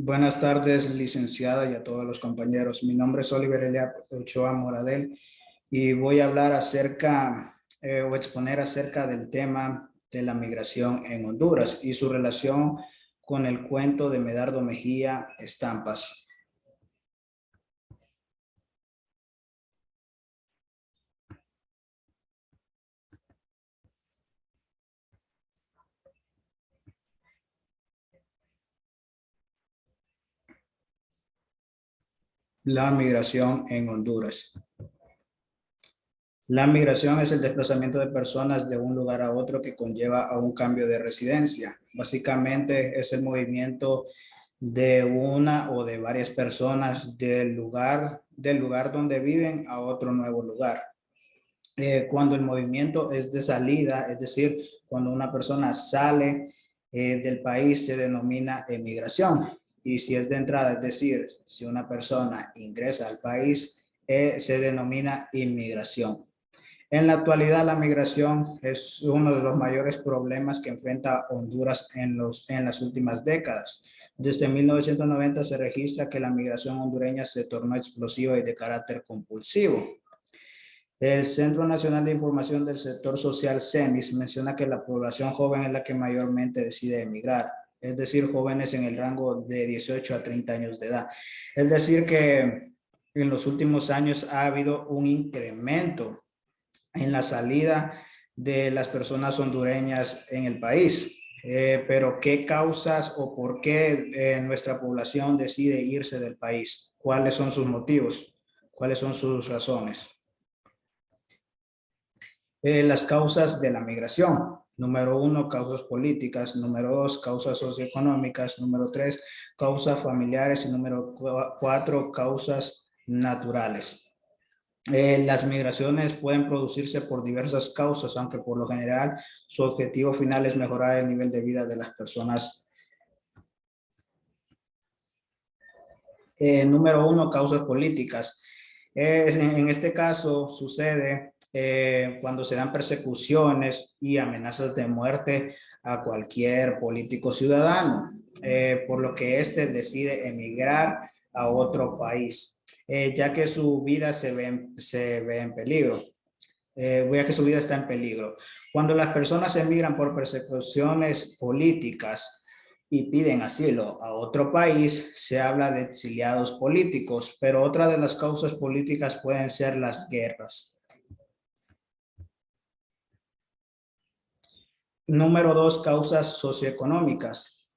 Buenas tardes, licenciada, y a todos los compañeros. Mi nombre es Oliver Elia Ochoa Moradel y voy a hablar acerca o exponer acerca del tema de la migración en Honduras y su relación con el cuento de Medardo Mejía Estampas. La migración en Honduras. La migración es el desplazamiento de personas de un lugar a otro que conlleva a un cambio de residencia. Básicamente es el movimiento de una o de varias personas del lugar donde viven a otro nuevo lugar. Cuando el movimiento es de salida, es decir, cuando una persona sale del país, se denomina emigración. Y si es de entrada, es decir, si una persona ingresa al país, se denomina inmigración. En la actualidad, la migración es uno de los mayores problemas que enfrenta Honduras en las últimas décadas. Desde 1990 se registra que la migración hondureña se tornó explosiva y de carácter compulsivo. El Centro Nacional de Información del Sector Social, CENIS, menciona que la población joven es la que mayormente decide emigrar, es decir, jóvenes en el rango de 18 a 30 años de edad. Es decir, que en los últimos años ha habido un incremento en la salida de las personas hondureñas en el país. Pero ¿qué causas o por qué nuestra población decide irse del país? ¿Cuáles son sus motivos? ¿Cuáles son sus razones? Las causas de la migración. Número 1, causas políticas. Número 2, causas socioeconómicas. Número 3, causas familiares. Y número 4, causas naturales. Las migraciones pueden producirse por diversas causas, aunque por lo general su objetivo final es mejorar el nivel de vida de las personas. Número 1, causas políticas. En este caso sucede cuando se dan persecuciones y amenazas de muerte a cualquier político ciudadano, por lo que éste decide emigrar a otro país, ya que su vida se ve en peligro. Ya que su vida está en peligro. Cuando las personas emigran por persecuciones políticas y piden asilo a otro país, se habla de exiliados políticos, pero otra de las causas políticas pueden ser las guerras. Número 2, causas socioeconómicas.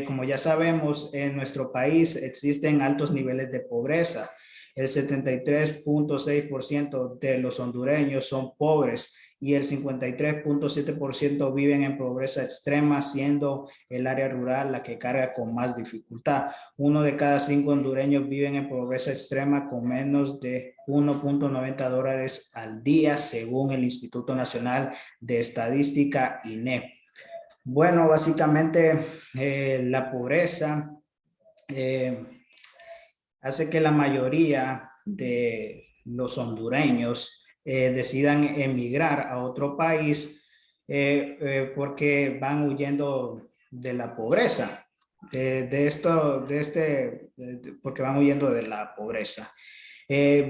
Como ya sabemos, en nuestro país existen altos niveles de pobreza. El 73.6% de los hondureños son pobres y el 53.7% viven en pobreza extrema, siendo el área rural la que carga con más dificultad. 1 de cada 5 hondureños viven en pobreza extrema con menos de $1.90 al día, según el Instituto Nacional de Estadística, INE. Bueno, básicamente la pobreza hace que la mayoría de los hondureños decidan emigrar a otro país porque van huyendo de la pobreza. Porque van huyendo de la pobreza.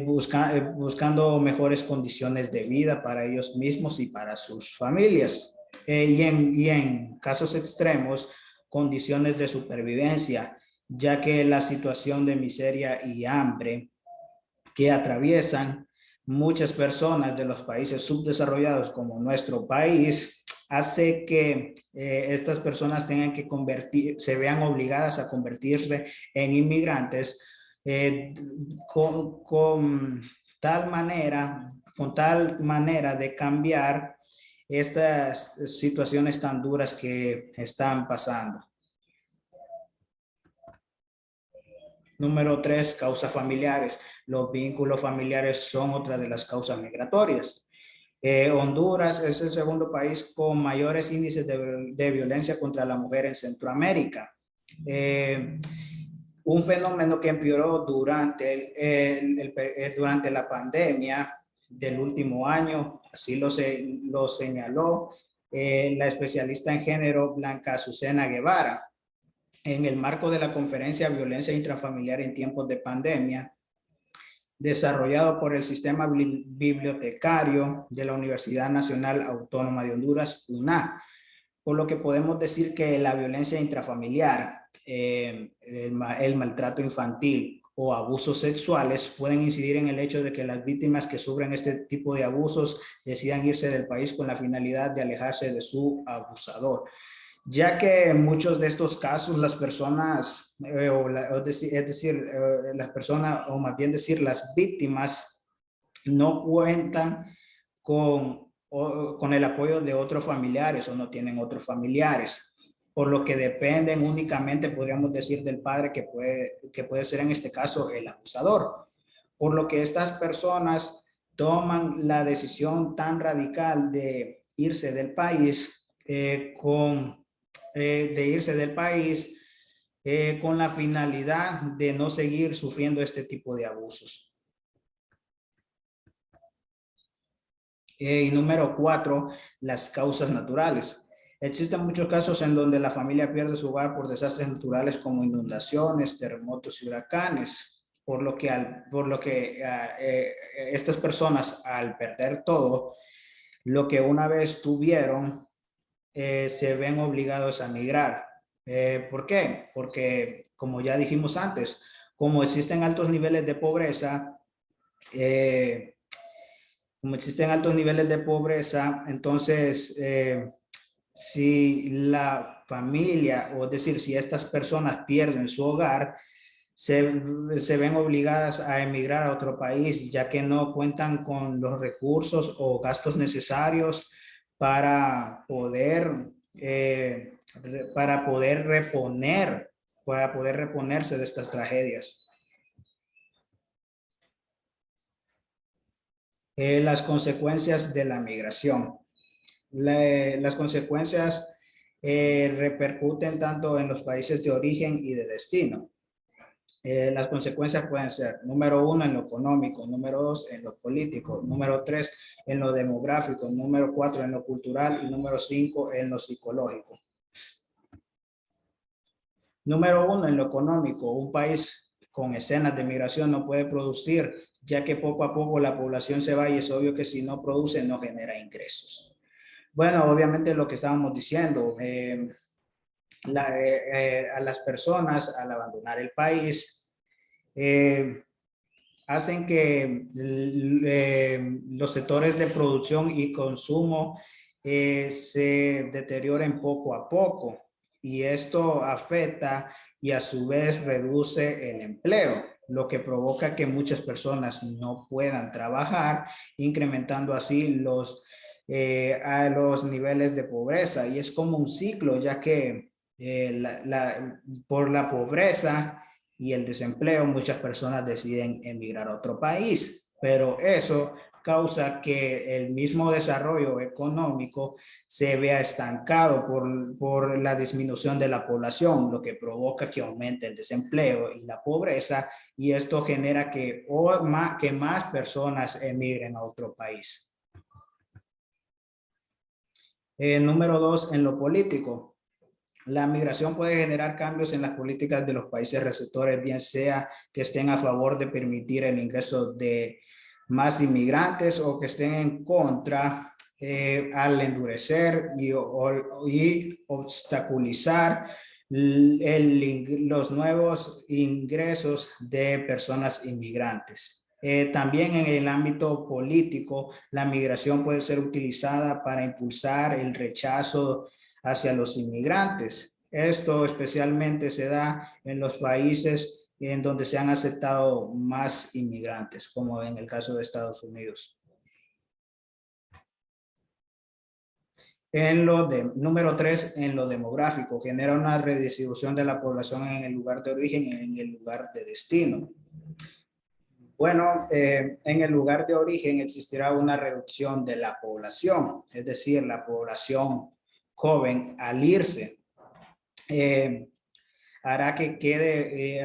Buscando mejores condiciones de vida para ellos mismos y para sus familias. Y en casos extremos, condiciones de supervivencia, ya que la situación de miseria y hambre que atraviesan muchas personas de los países subdesarrollados como nuestro país hace que estas personas tengan que se vean obligadas a convertirse en inmigrantes con tal manera de cambiar estas situaciones tan duras que están pasando. Número 3, causas familiares. Los vínculos familiares son otra de las causas migratorias. Honduras es el segundo país con mayores índices de violencia contra la mujer en Centroamérica. Un fenómeno que empeoró durante la pandemia del último año, así lo señaló la especialista en género Blanca Azucena Guevara. en el marco de la conferencia Violencia Intrafamiliar en tiempos de pandemia, desarrollado por el Sistema Bibliotecario de la Universidad Nacional Autónoma de Honduras, UNA, por lo que podemos decir que la violencia intrafamiliar, el maltrato infantil o abusos sexuales pueden incidir en el hecho de que las víctimas que sufren este tipo de abusos decidan irse del país con la finalidad de alejarse de su abusador, ya que en muchos de estos casos las personas, las personas, o más bien decir, las víctimas no cuentan con el apoyo de otros familiares o no tienen otros familiares, por lo que dependen únicamente, podríamos decir, del padre que puede ser en este caso el abusador, por lo que estas personas toman la decisión tan radical de irse del país con la finalidad de no seguir sufriendo este tipo de abusos. Y número 4, las causas naturales. Existen muchos casos en donde la familia pierde su hogar por desastres naturales como inundaciones, terremotos y huracanes, por lo que estas personas, al perder todo lo que una vez tuvieron, se ven obligados a migrar. ¿Por qué? Porque, como ya dijimos antes, como existen altos niveles de pobreza, entonces si la familia, o es decir, si estas personas pierden su hogar, se ven obligadas a emigrar a otro país, ya que no cuentan con los recursos o gastos necesarios para poder, para poder reponerse de estas tragedias. Las consecuencias de la migración. Las consecuencias repercuten tanto en los países de origen y de destino. Las consecuencias pueden ser, número 1, en lo económico, número 2, en lo político, número 3, en lo demográfico, número 4, en lo cultural y número 5, en lo psicológico. Número 1, en lo económico, un país con escenas de migración no puede producir, ya que poco a poco la población se va y es obvio que si no produce no genera ingresos. Bueno, obviamente lo que estábamos diciendo, a las personas al abandonar el país hacen que los sectores de producción y consumo se deterioren poco a poco, y esto afecta y a su vez reduce el empleo, lo que provoca que muchas personas no puedan trabajar, incrementando así a los niveles de pobreza. Y es como un ciclo, ya que por la pobreza y el desempleo muchas personas deciden emigrar a otro país, pero eso causa que el mismo desarrollo económico se vea estancado por la disminución de la población, lo que provoca que aumente el desempleo y la pobreza, y esto genera que más personas emigren a otro país. Número 2, en lo político. La migración puede generar cambios en las políticas de los países receptores, bien sea que estén a favor de permitir el ingreso de más inmigrantes o que estén en contra al endurecer y obstaculizar los nuevos ingresos de personas inmigrantes. También en el ámbito político, la migración puede ser utilizada para impulsar el rechazo hacia los inmigrantes. Esto especialmente se da en los países en donde se han aceptado más inmigrantes, como en el caso de Estados Unidos. Número 3, en lo demográfico, genera una redistribución de la población en el lugar de origen y en el lugar de destino. Bueno, en el lugar de origen existirá una reducción de la población, es decir, la población joven al irse hará que quede,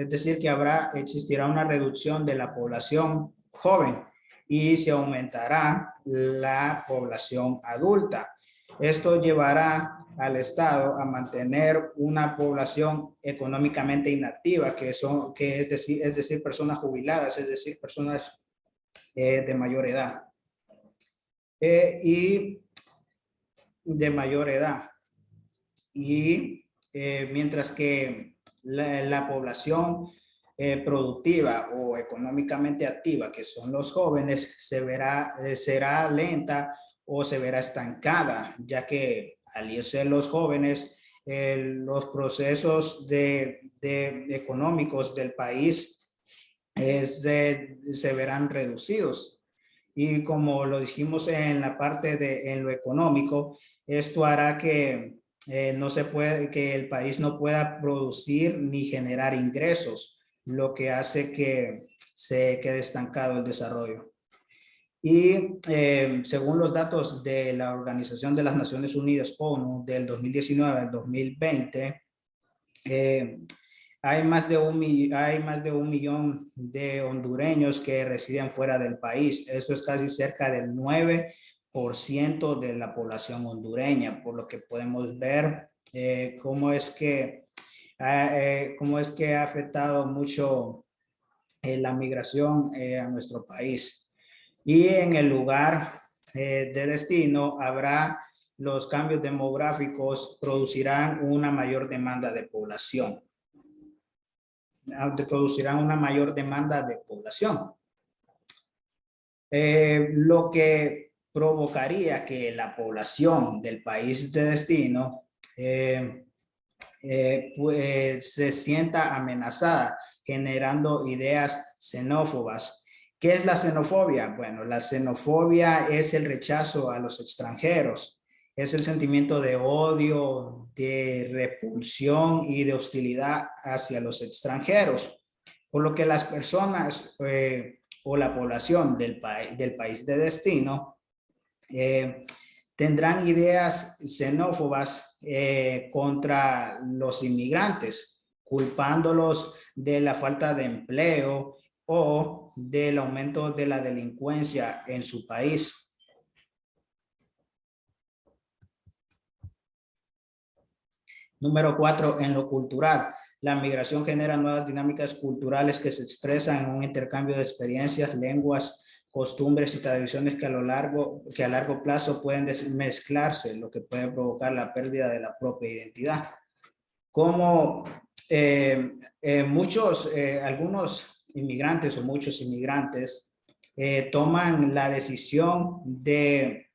es decir, que existirá una reducción de la población joven y se aumentará la población adulta. Esto llevará al Estado a mantener una población económicamente inactiva, que es decir, personas jubiladas, es decir, personas de mayor edad. Y de mayor edad. Y mientras que la población productiva o económicamente activa, que son los jóvenes, será lenta o se verá estancada, ya que al irse los jóvenes, los procesos económicos del país se verán reducidos. Y como lo dijimos en la parte en lo económico, esto hará que que el país no pueda producir ni generar ingresos, lo que hace que se quede estancado el desarrollo. Y según los datos de la Organización de las Naciones Unidas, ONU, del 2019 al 2020, hay más de un millón de hondureños que residen fuera del país. Eso es casi cerca del 9% de la población hondureña, por lo que podemos ver cómo es que ha afectado mucho la migración a nuestro país. Y en el lugar de destino habrá los cambios demográficos, producirán una mayor demanda de población. Producirán una mayor demanda de población. Lo que provocaría que la población del país de destino pues, se sienta amenazada, generando ideas xenófobas. ¿Qué es la xenofobia? Bueno, la xenofobia es el rechazo a los extranjeros. Es el sentimiento de odio, de repulsión y de hostilidad hacia los extranjeros. Por lo que las personas o la población del país de destino tendrán ideas xenófobas contra los inmigrantes, culpándolos de la falta de empleo o del aumento de la delincuencia en su país. Número 4, en lo cultural. La migración genera nuevas dinámicas culturales que se expresan en un intercambio de experiencias, lenguas, costumbres y tradiciones que a largo plazo pueden mezclarse, lo que puede provocar la pérdida de la propia identidad. Como algunos inmigrantes o muchos inmigrantes toman la decisión de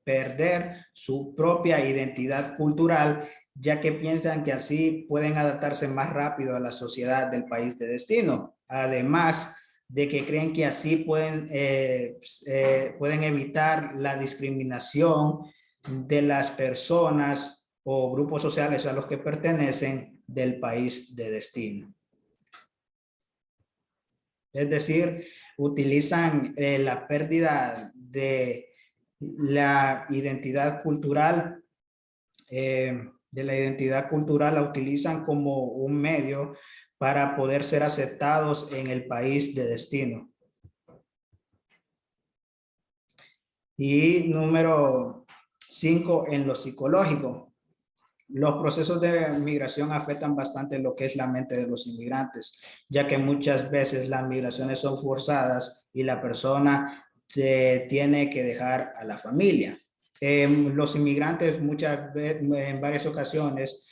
perder su propia identidad cultural, ya que piensan que así pueden adaptarse más rápido a la sociedad del país de destino. Además de que creen que así pueden evitar la discriminación de las personas o grupos sociales a los que pertenecen del país de destino. Es decir, utilizan la pérdida de la identidad cultural, la utilizan como un medio para poder ser aceptados en el país de destino. Y número 5, en lo psicológico. Los procesos de migración afectan bastante lo que es la mente de los inmigrantes, ya que muchas veces las migraciones son forzadas y la persona tiene que dejar a la familia. Los inmigrantes en varias ocasiones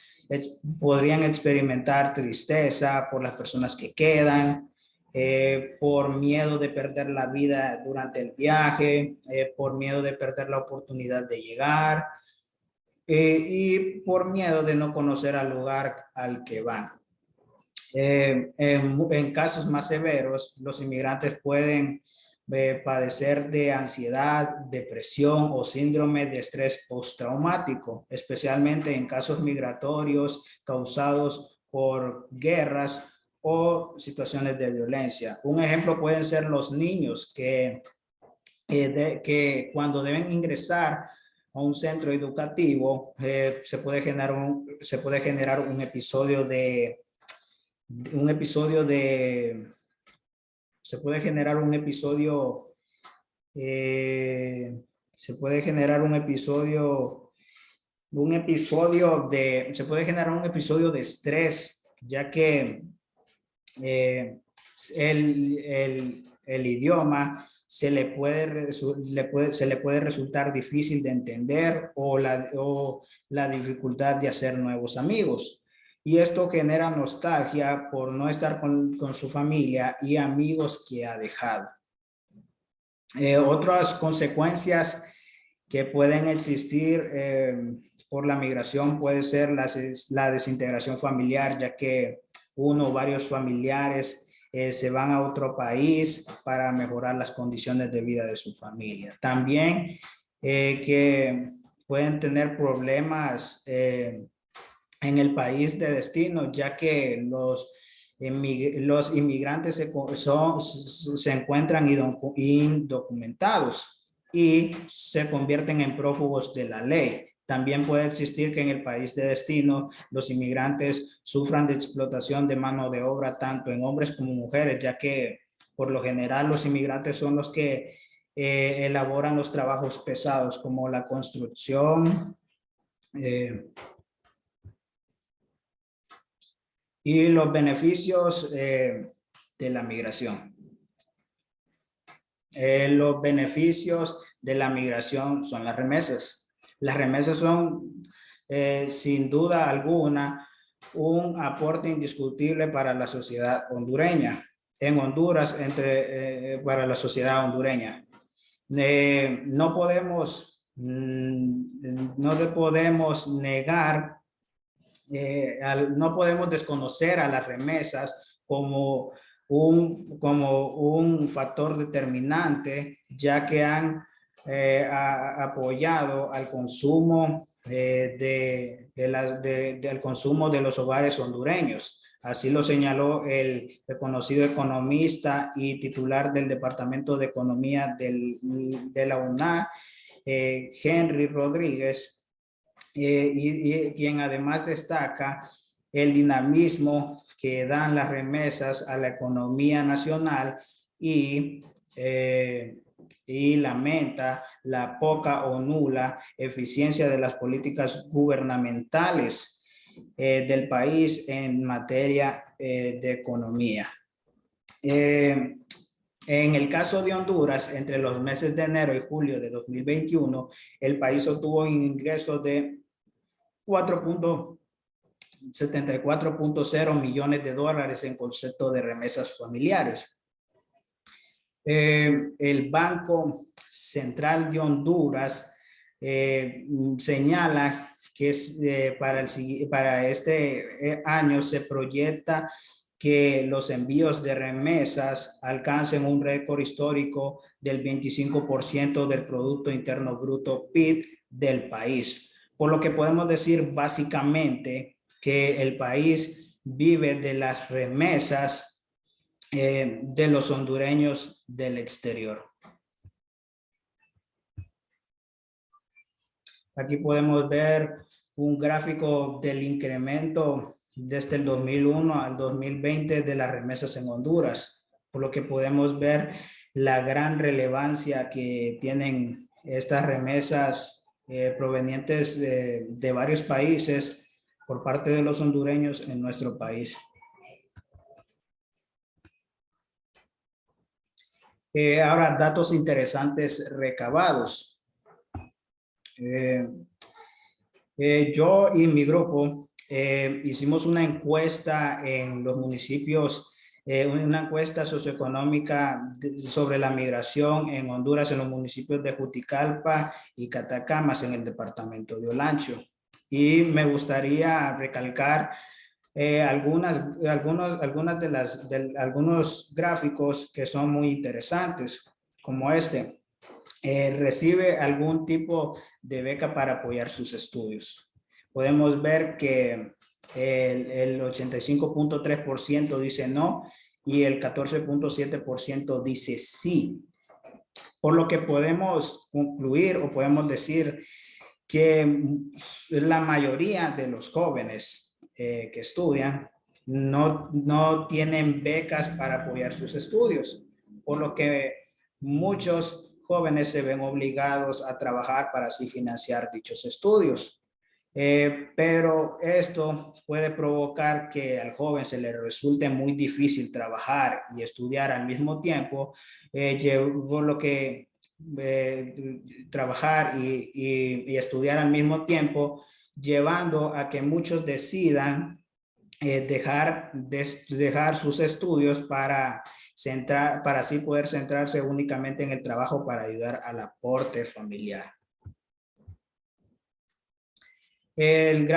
podrían experimentar tristeza por las personas que quedan, por miedo de perder la vida durante el viaje, por miedo de perder la oportunidad de llegar, y por miedo de no conocer al lugar al que van. En casos más severos, los inmigrantes pueden padecer de ansiedad, depresión o síndrome de estrés postraumático, especialmente en casos migratorios causados por guerras o situaciones de violencia. Un ejemplo pueden ser los niños que cuando deben ingresar a un centro educativo, se puede generar un episodio se puede generar un episodio se puede generar un episodio de estrés, ya que el idioma se le puede resultar difícil de entender o la dificultad de hacer nuevos amigos. Y esto genera nostalgia por no estar con su familia y amigos que ha dejado. Otras consecuencias que pueden existir por la migración puede ser la desintegración familiar, ya que uno o varios familiares se van a otro país para mejorar las condiciones de vida de su familia. También que pueden tener problemas en el país de destino, ya que los inmigrantes se encuentran indocumentados y se convierten en prófugos de la ley. También puede existir que en el país de destino los inmigrantes sufran de explotación de mano de obra tanto en hombres como mujeres, ya que por lo general los inmigrantes son los que elaboran los trabajos pesados como la construcción, y los beneficios de la migración. Los beneficios de la migración son las remesas. Las remesas son, sin duda alguna, un aporte indiscutible para la sociedad hondureña. En Honduras, para la sociedad hondureña. No podemos negar, no podemos desconocer a las remesas como un factor determinante, ya que han apoyado al consumo del consumo de los hogares hondureños. Así lo señaló el reconocido economista y titular del Departamento de Economía de la UNA, Henry Rodríguez, y quien además destaca el dinamismo que dan las remesas a la economía nacional y lamenta la poca o nula eficiencia de las políticas gubernamentales del país en materia de economía. En el caso de Honduras, entre los meses de enero y julio de 2021, el país obtuvo un ingreso de 74.0 millones de dólares en concepto de remesas familiares. El Banco Central de Honduras señala que para este año se proyecta que los envíos de remesas alcancen un récord histórico del 25% del Producto Interno Bruto PIB del país. Por lo que podemos decir básicamente que el país vive de las remesas de los hondureños del exterior. Aquí podemos ver un gráfico del incremento desde el 2001 al 2020 de las remesas en Honduras, por lo que podemos ver la gran relevancia que tienen estas remesas provenientes de varios países por parte de los hondureños en nuestro país. Ahora, datos interesantes recabados. Yo y mi grupo hicimos una encuesta en los municipios, una encuesta socioeconómica sobre la migración en Honduras en los municipios de Juticalpa y Catacamas en el departamento de Olancho. Y me gustaría recalcar algunos gráficos que son muy interesantes, como este. Recibe algún tipo de beca para apoyar sus estudios. Podemos ver que el 85.3% dice no y el 14.7% dice sí. Por lo que podemos concluir o podemos decir que la mayoría de los jóvenes que estudian no tienen becas para apoyar sus estudios, por lo que muchos jóvenes se ven obligados a trabajar para así financiar dichos estudios. Pero esto puede provocar que al joven se le resulte muy difícil trabajar y estudiar al mismo tiempo, por lo que trabajar y estudiar al mismo tiempo, llevando a que muchos decidan dejar sus estudios para así poder centrarse únicamente en el trabajo para ayudar al aporte familiar. El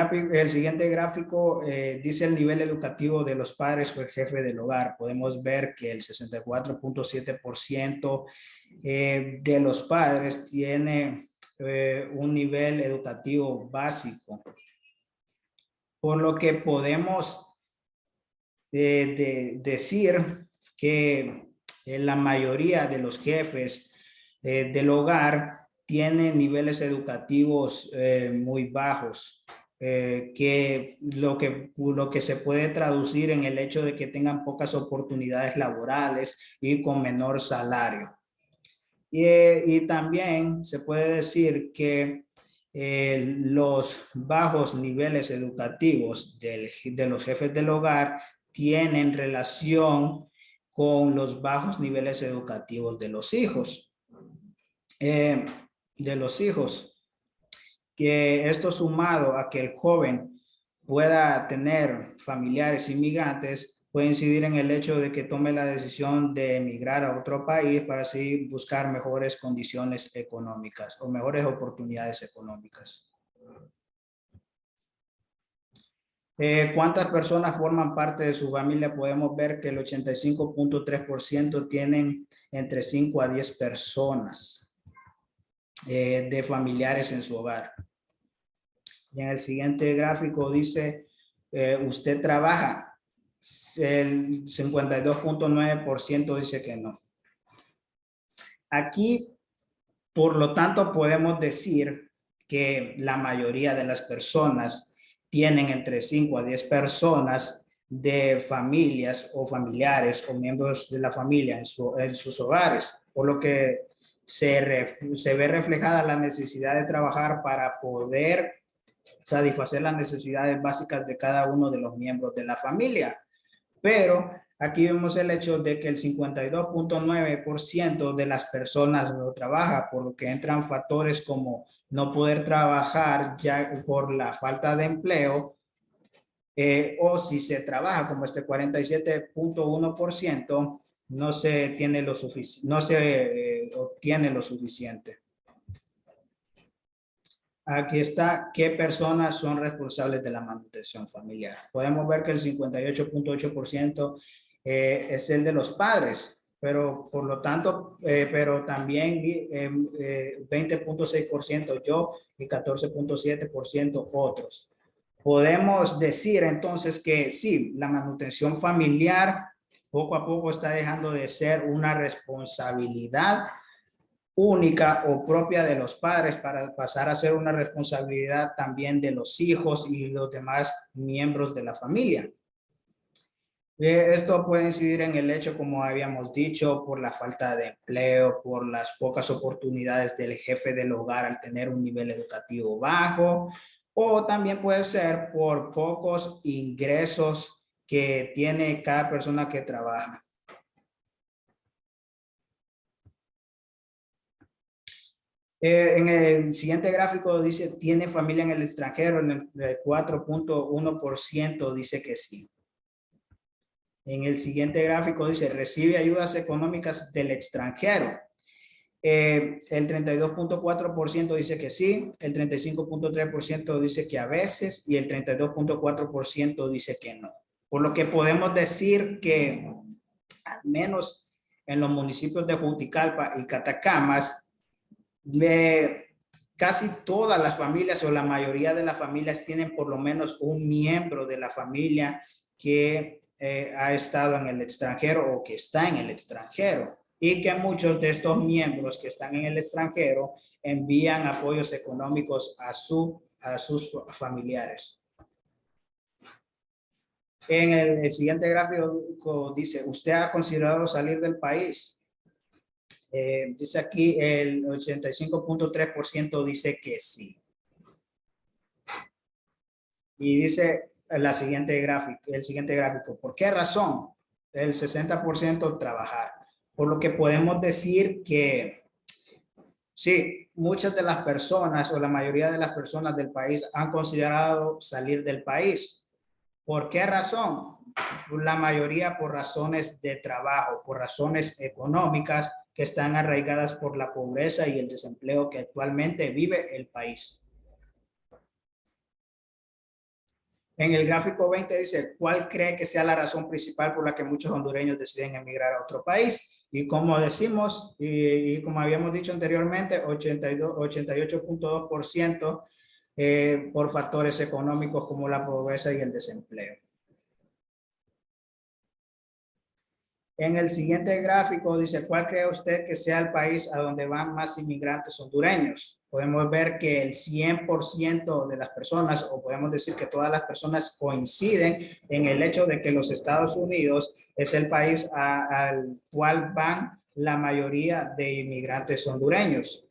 siguiente gráfico dice el nivel educativo de los padres o el jefe del hogar. Podemos ver que el 64.7% de los padres tiene un nivel educativo básico. Por lo que podemos decir que la mayoría de los jefes del hogar tienen niveles educativos muy bajos, que lo que se puede traducir en el hecho de que tengan pocas oportunidades laborales y con menor salario. Y también se puede decir que los bajos niveles educativos de los jefes del hogar tienen relación con los bajos niveles educativos de los hijos. Que esto sumado a que el joven pueda tener familiares inmigrantes puede incidir en el hecho de que tome la decisión de emigrar a otro país para así buscar mejores condiciones económicas o mejores oportunidades económicas. ¿Cuántas personas forman parte de su familia? Podemos ver que el 85.3% tienen entre 5 a 10 personas de familiares en su hogar. Y en el siguiente gráfico dice, ¿usted trabaja? El 52.9% dice que no. Aquí, por lo tanto, podemos decir que la mayoría de las personas tienen entre 5 a 10 personas de familias o familiares o miembros de la familia en sus hogares, por lo que se ve reflejada la necesidad de trabajar para poder satisfacer las necesidades básicas de cada uno de los miembros de la familia. Pero aquí vemos el hecho de que el 52.9% de las personas no trabaja, por lo que entran factores como no poder trabajar ya por la falta de empleo, o si se trabaja como este 47.1%, no se obtiene lo suficiente. Aquí está, ¿qué personas son responsables de la manutención familiar? Podemos ver que el 58.8% es el de los padres, pero por lo tanto, pero también 20.6% yo y 14.7% otros. Podemos decir entonces que sí, la manutención familiar poco a poco está dejando de ser una responsabilidad única o propia de los padres para pasar a ser una responsabilidad también de los hijos y los demás miembros de la familia. Esto puede incidir en el hecho, como habíamos dicho, por la falta de empleo, por las pocas oportunidades del jefe del hogar al tener un nivel educativo bajo, o también puede ser por pocos ingresos que tiene cada persona que trabaja. En el siguiente gráfico dice, ¿tiene familia en el extranjero? En el 4.1% dice que sí. En el siguiente gráfico dice, ¿recibe ayudas económicas del extranjero? El 32.4% dice que sí, el 35.3% dice que a veces y el 32.4% dice que no. Por lo que podemos decir que al menos en los municipios de Juticalpa y Catacamas, casi todas las familias o la mayoría de las familias tienen por lo menos un miembro de la familia que ha estado en el extranjero o que está en el extranjero, y que muchos de estos miembros que están en el extranjero envían apoyos económicos a sus familiares. En el siguiente gráfico dice, ¿usted ha considerado salir del país? Dice aquí el 85.3% dice que sí. Y dice el siguiente gráfico, ¿por qué razón? El 60% trabajar. Por lo que podemos decir que sí, muchas de las personas o la mayoría de las personas del país han considerado salir del país. ¿Por qué razón? La mayoría por razones de trabajo, por razones económicas que están arraigadas por la pobreza y el desempleo que actualmente vive el país. En el gráfico 20 dice, ¿cuál cree que sea la razón principal por la que muchos hondureños deciden emigrar a otro país? Y como decimos, y como habíamos dicho anteriormente, 88.2% por factores económicos como la pobreza y el desempleo. En el siguiente gráfico dice, ¿cuál cree usted que sea el país a donde van más inmigrantes hondureños? Podemos ver que el 100% de las personas, o podemos decir que todas las personas coinciden en el hecho de que los Estados Unidos es el país al cual van la mayoría de inmigrantes hondureños.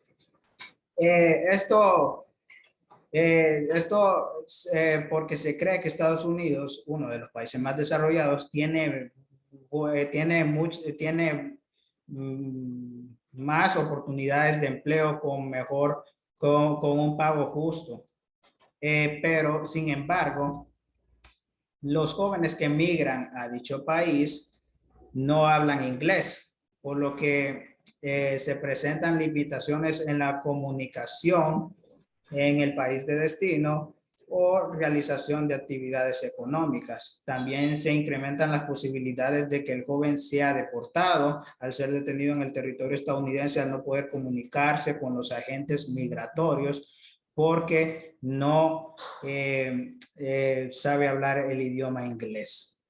Esto porque se cree que Estados Unidos, uno de los países más desarrollados, tiene más oportunidades de empleo con un pago justo. Pero, sin embargo, los jóvenes que emigran a dicho país no hablan inglés, por lo que se presentan limitaciones en la comunicación en el país de destino o realización de actividades económicas. También se incrementan las posibilidades de que el joven sea deportado al ser detenido en el territorio estadounidense al no poder comunicarse con los agentes migratorios porque no sabe hablar el idioma inglés.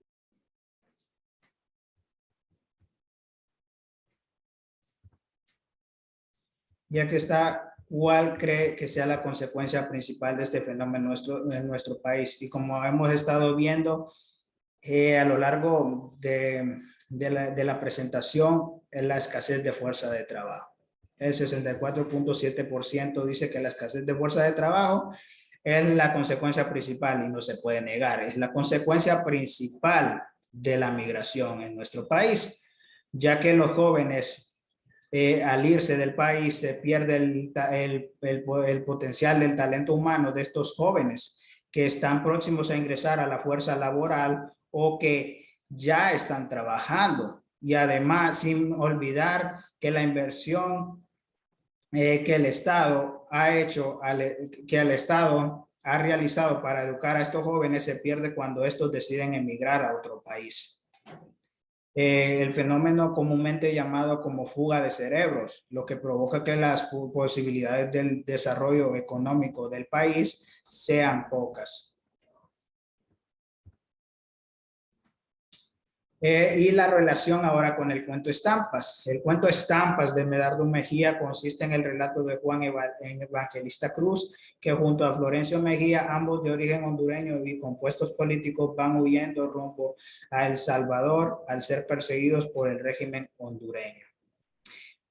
Ya que está, ¿cuál cree que sea la consecuencia principal de este fenómeno en nuestro país? Y como hemos estado viendo a lo largo de la presentación, es la escasez de fuerza de trabajo. El 64.7% dice que la escasez de fuerza de trabajo es la consecuencia principal y no se puede negar. Es la consecuencia principal de la migración en nuestro país, ya que los jóvenes al irse del país se pierde el potencial del talento humano de estos jóvenes que están próximos a ingresar a la fuerza laboral o que ya están trabajando. Y además, sin olvidar que la inversión que el Estado ha hecho, que el Estado ha realizado para educar a estos jóvenes se pierde cuando estos deciden emigrar a otro país. El fenómeno comúnmente llamado como fuga de cerebros, lo que provoca que las posibilidades del desarrollo económico del país sean pocas. Y la relación ahora con el cuento Estampas. El cuento Estampas de Medardo Mejía consiste en el relato de Juan Evangelista Cruz, que junto a Florencio Mejía, ambos de origen hondureño y compuestos políticos, van huyendo rumbo a El Salvador al ser perseguidos por el régimen hondureño.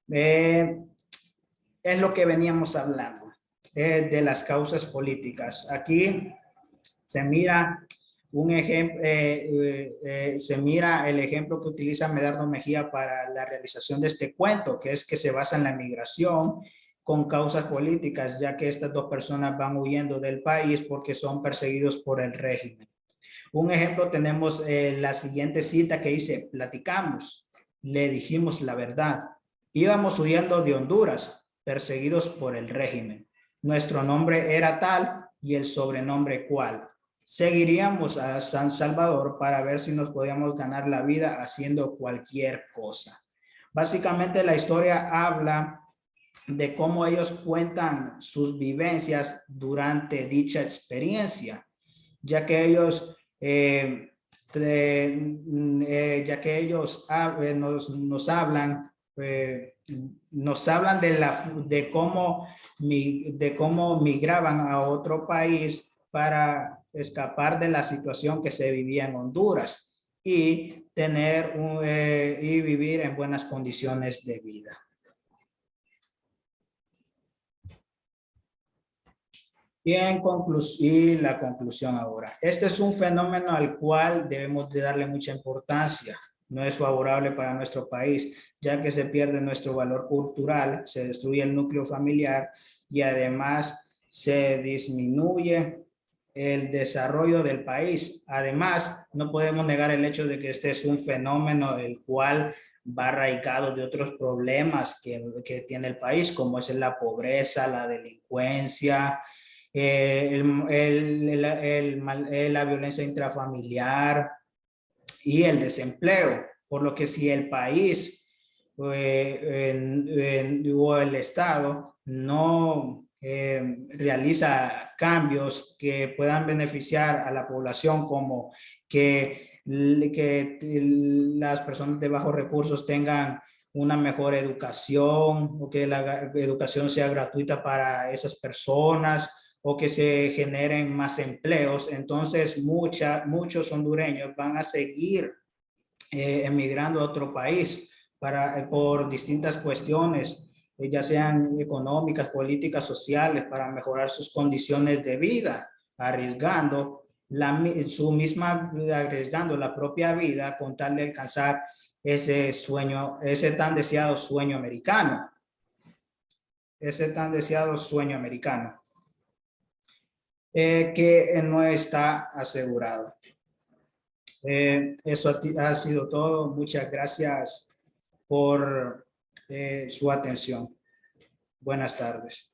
Es lo que veníamos hablando de las causas políticas. Aquí se mira un ejemplo, se mira el ejemplo que utiliza Medardo Mejía para la realización de este cuento, que es que se basa en la migración con causas políticas, ya que estas dos personas van huyendo del país porque son perseguidos por el régimen. Un ejemplo tenemos la siguiente cita que dice, platicamos, le dijimos la verdad, íbamos huyendo de Honduras, perseguidos por el régimen. Nuestro nombre era tal y el sobrenombre cual. Seguiríamos a San Salvador para ver si nos podíamos ganar la vida haciendo cualquier cosa. Básicamente la historia habla de cómo ellos cuentan sus vivencias durante dicha experiencia, ya que ellos nos hablan de cómo migraban a otro país para escapar de la situación que se vivía en Honduras y vivir en buenas condiciones de vida. Y la conclusión ahora. Este es un fenómeno al cual debemos de darle mucha importancia. No es favorable para nuestro país, ya que se pierde nuestro valor cultural, se destruye el núcleo familiar y además se disminuye el desarrollo del país. Además, no podemos negar el hecho de que este es un fenómeno el cual va arraigado de otros problemas que tiene el país, como es la pobreza, la delincuencia, la violencia intrafamiliar y el desempleo. Por lo que si el país o el Estado no realiza cambios que puedan beneficiar a la población, como que las personas de bajos recursos tengan una mejor educación, o que la educación sea gratuita para esas personas, o que se generen más empleos, entonces muchos hondureños van a seguir emigrando a otro país por distintas cuestiones, ya sean económicas, políticas, sociales, para mejorar sus condiciones de vida, arriesgando arriesgando la propia vida con tal de alcanzar ese sueño, ese tan deseado sueño americano, que no está asegurado. Eso ha sido todo. Muchas gracias por su atención. Buenas tardes.